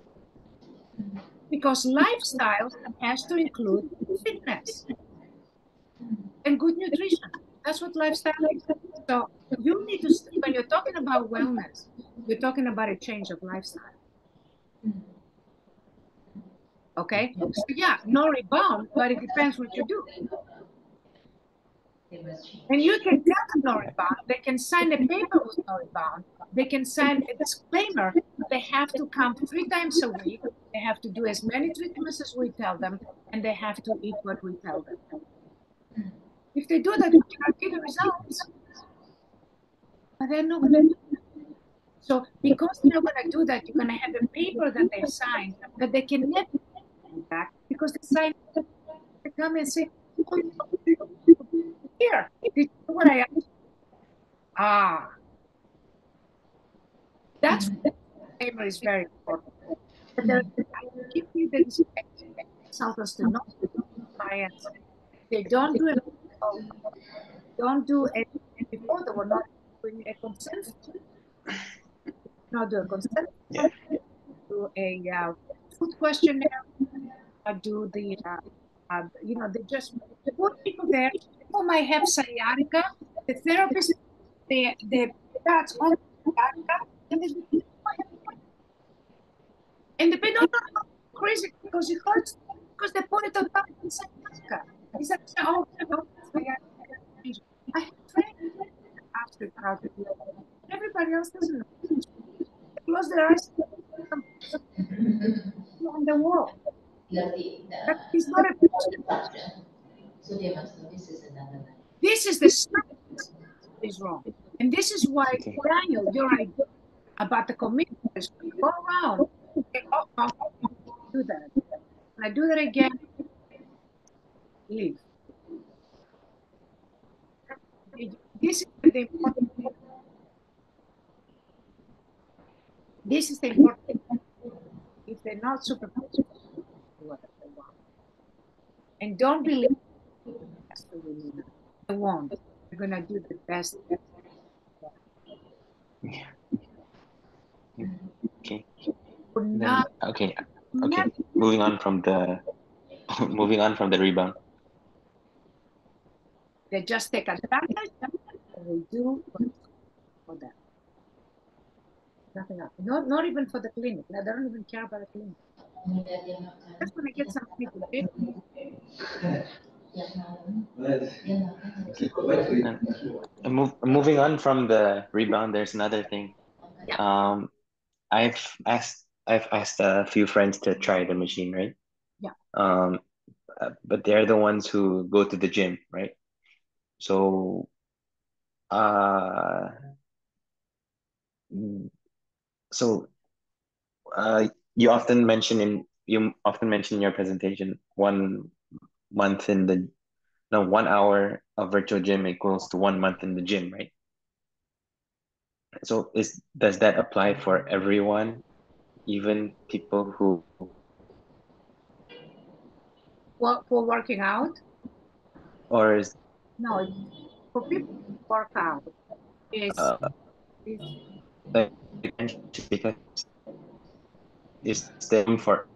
Because lifestyle has to include fitness. and good nutrition. That's what lifestyle is. So you need to, when you're talking about wellness, you're talking about a change of lifestyle. Okay? So yeah, no rebound, but it depends what you do. And you can tell them no rebound. They can sign a paper with no rebound. They can sign a disclaimer. They have to come 3 times a week. They have to do as many treatments as we tell them, and they have to eat what we tell them. If they do that, we guarantee the results. But they're not going to do that. So because they're not going to do that, you're going to have a paper that they've signed that they can never do that because they signed. They come and say, oh, here, this is what I asked. Ah, that's disclaimer is very important. But I give you the consultants to know clients. They don't do it. Don't do it before. They were not doing a consent. Not do a consent. Yeah. Do a food questionnaire. Do the they just put people there. People might have sciatica. The therapist, the that's on sciatica, and the patient crazy because it hurts because they put it on top of the sciatica. It's like, oh, sciatica. I have trained after how to do it. Everybody else doesn't know. They close their eyes on the wall. That is not a question. So they must know this is another line. This is the science is wrong. And this is why, Okay. Daniel, your idea about the commitment is go around. Okay, oh, do that. When I do that again, leave. This is the important. This is the important. If they're not super, what they want, and don't believe they won't. They're gonna do the best. Yeah. Okay. Or Then not. okay. Never. Moving on from the rebound. They just take advantage. And they do for that. Nothing else. Not even for the clinic. They don't even care about the clinic. Just want to get some people. Moving on from the rebound, there's another thing. Yeah. I've asked a few friends to try the machine, right? Yeah. But they're the ones who go to the gym, right? So, uh, mm, so you often mention in your presentation 1 month in the no 1 hour of virtual gym equals to 1 month in the gym, right? So does that apply for everyone, even people who For working out? or is No, for people who work out is like because is the room for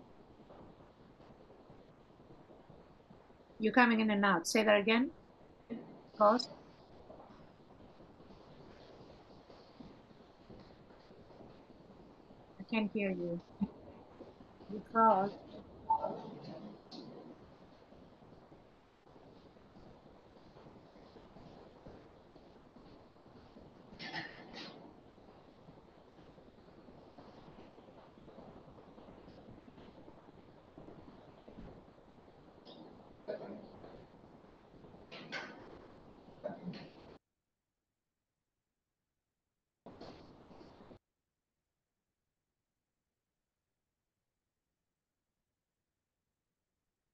you're coming in and out. Say that again. Because I can't hear you. Because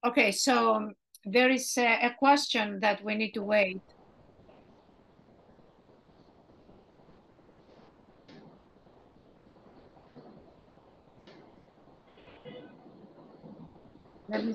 okay, so there is a question that we need to wait. Let me